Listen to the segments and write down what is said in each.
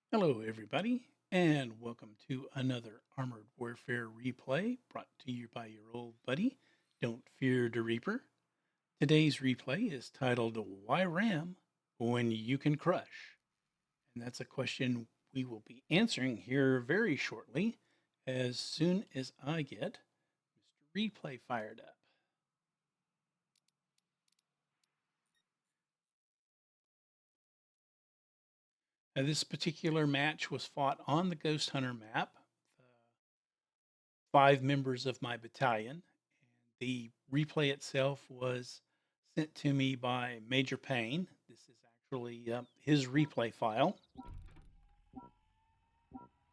Hello, everybody, and welcome to another Armored Warfare replay brought to you by your old buddy, Don't Fear the Reaper. Today's replay is titled Why Ram When You Can Crush? And that's a question we will be answering here very shortly as soon as I get Mr. Replay fired up. Now, this particular match was fought on the Ghost Hunter map. 5 members of my battalion. And the replay itself was sent to me by Major Payne. This is actually his replay file.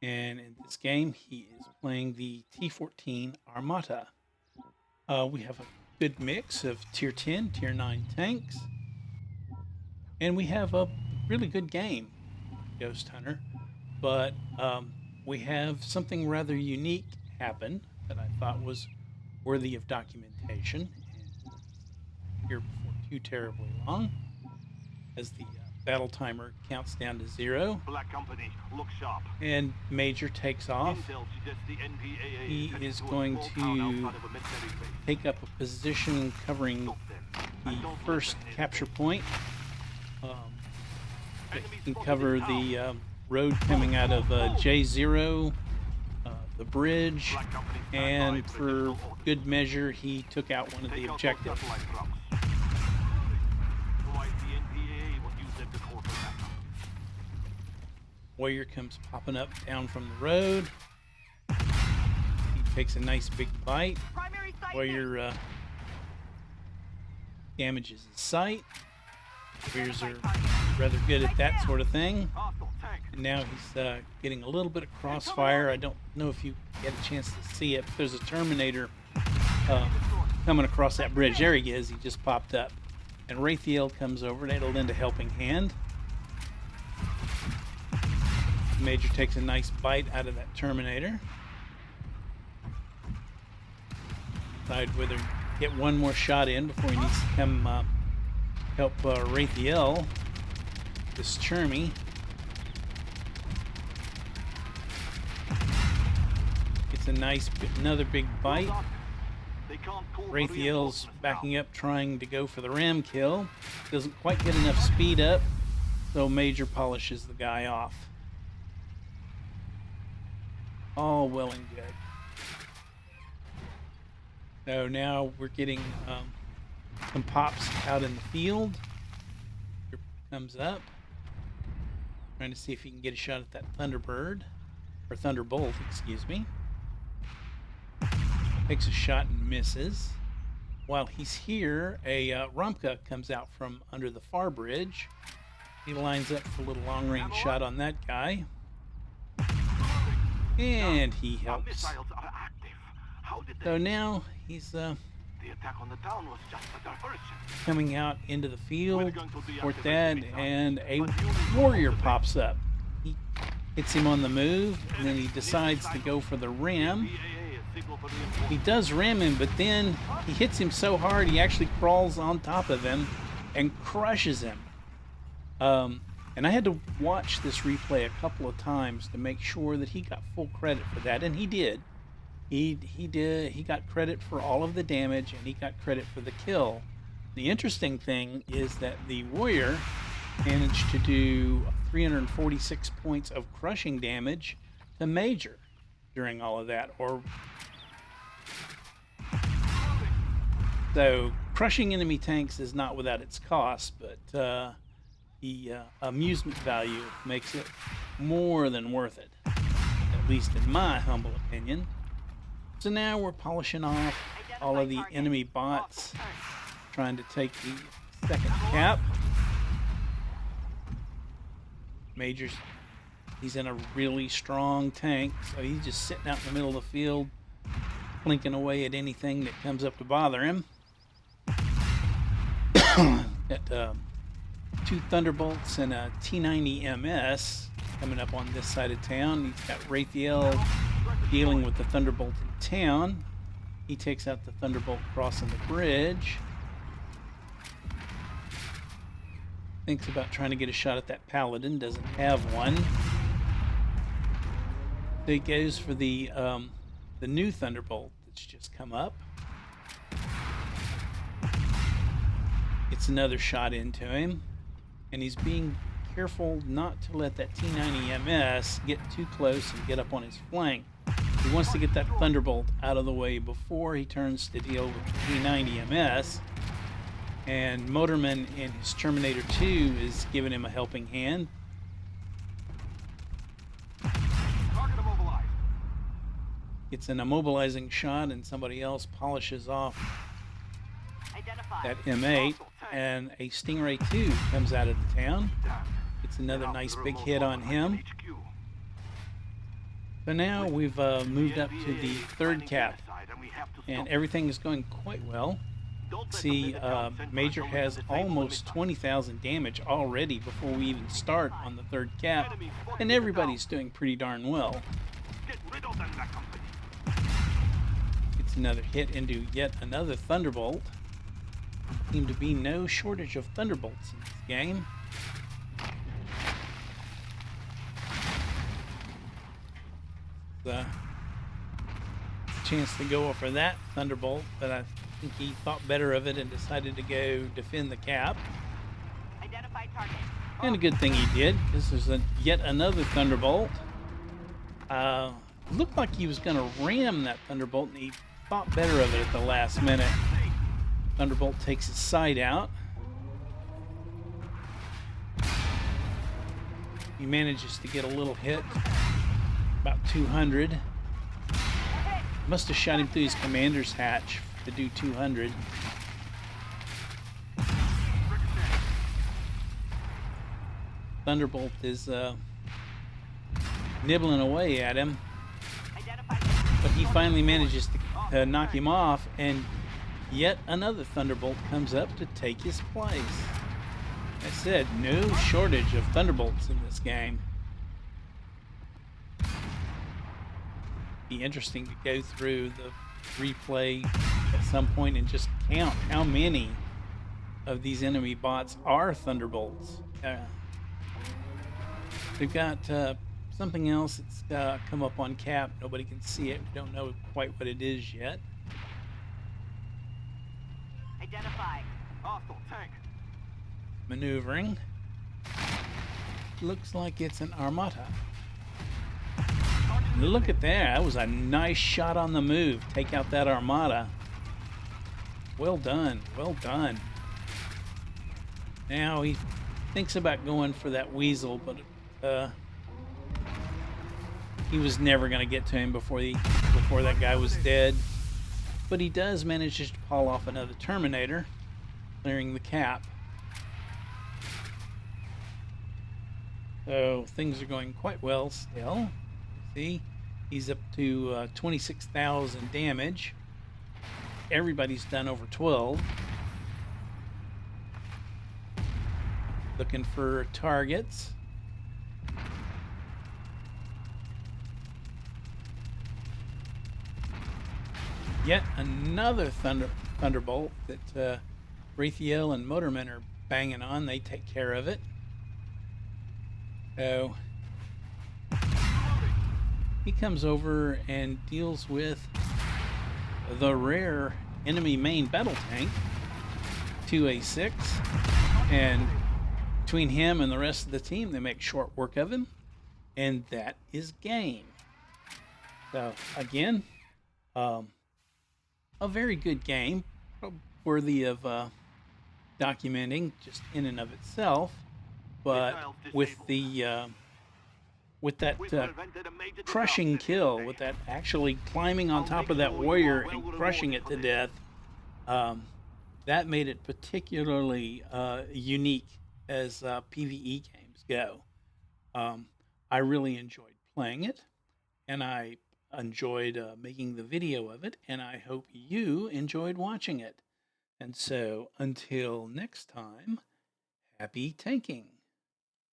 And in this game, he is playing the T-14 Armata. We have a good mix of Tier 10, Tier 9 tanks. And we have a really good game, Ghost Hunter. But we have something rather unique happen that I thought was worthy of documentation. And here before too terribly long, as the battle timer counts down to 0. Black Company, look sharp. And Major takes off. He is going to take up a position covering the first capture point. He can cover the road coming out of J0, the bridge, and for good measure, he took out one of the objectives. Warrior comes popping up down from the road. He takes a nice big bite. Warrior damages his sight. Warriors are rather good at that sort of thing. And now he's getting a little bit of crossfire. I don't know if you get a chance to see it, but there's a Terminator coming across that bridge. There he is. He just popped up. And Raphael comes over, and it'll lend a helping hand. Major takes a nice bite out of that Terminator. Decide whether to get one more shot in before he needs to come help Raphael, this Chermy. It's a nice, another big bite. Raphael's backing up, trying to go for the ram kill. Doesn't quite get enough speed up, so Major polishes the guy off. All well and good. So now we're getting some pops out in the field. Here comes up. Trying to see if he can get a shot at that Thunderbird. Or Thunderbolt, excuse me. Takes a shot and misses. While he's here, a Rumpka comes out from under the far bridge. He lines up for a little long-range shot on that guy. And he helps. So now he's coming out into the field for that, and a warrior pops up. He hits him on the move, and then he decides to go for the ram. He does ram him, but then he hits him so hard he actually crawls on top of him and crushes him. And I had to watch this replay a couple of times to make sure that he got full credit for that, and he did. He did. He got credit for all of the damage, and he got credit for the kill. The interesting thing is that the warrior managed to do 346 points of crushing damage to Major during all of that. So crushing enemy tanks is not without its cost, but the amusement value makes it more than worth it, at least in my humble opinion. So now we're polishing off all of the enemy bots, trying to take the second cap. Major's, he's in a really strong tank, so he's just sitting out in the middle of the field, blinking away at anything that comes up to bother him. Got 2 Thunderbolts and a T90 MS coming up on this side of town. He's got Raphael dealing with the Thunderbolt in town. He takes out the Thunderbolt crossing the bridge. Thinks about trying to get a shot at that Paladin, doesn't have one. So he goes for the new Thunderbolt that's just come up. It's another shot into him, and he's being careful not to let that T90 MS get too close and get up on his flank. He wants to get that Thunderbolt out of the way before he turns to deal with the T90 MS. And Motorman in his Terminator 2 is giving him a helping hand. It's an immobilizing shot, and somebody else polishes off that M8, and a Stingray 2 comes out of the town. It's another nice big hit on him. So now we've moved up to the third cap, and everything is going quite well. See, Major has almost 20,000 damage already before we even start on the third cap, and everybody's doing pretty darn well. It's another hit into yet another Thunderbolt. Seems to be no shortage of Thunderbolts in this game. The chance to go for that Thunderbolt, but I think he thought better of it and decided to go defend the cap. Identify target. And a good thing he did, because there's yet another Thunderbolt. Looked like he was going to ram that Thunderbolt, and he thought better of it at the last minute. Thunderbolt takes his sight out. He manages to get a little hit, about 200. Must have shot him through his commander's hatch to do 200. Thunderbolt is nibbling away at him, but he finally manages to knock him off, and yet another Thunderbolt comes up to take his place. I said, no shortage of Thunderbolts in this game. Be interesting to go through the replay at some point and just count how many of these enemy bots are Thunderbolts. We've got something else that's come up on cap. Nobody can see it. We don't know quite what it is yet. Identify. Hostile tank. Maneuvering. Looks like it's an Armata. Look at that. That was a nice shot on the move. Take out that Armata. Well done. Well done. Now he thinks about going for that Weasel, but he was never going to get to him before that guy was dead. But he does manage to pull off another Terminator, clearing the cap. So things are going quite well still. See, he's up to 26,000 damage. Everybody's done over 12. Looking for targets. Yet another Thunderbolt that Raphael and Motorman are banging on. They take care of it. So he comes over and deals with the rare enemy main battle tank, 2A6, and between him and the rest of the team, they make short work of him, and that is game. So again, a very good game, worthy of documenting just in and of itself, but with the with that crushing kill, with that actually climbing on top of that warrior and crushing it to death, that made it particularly unique as PvE games go. I really enjoyed playing it, and I enjoyed making the video of it, and I hope you enjoyed watching it. And so until next time, happy tanking.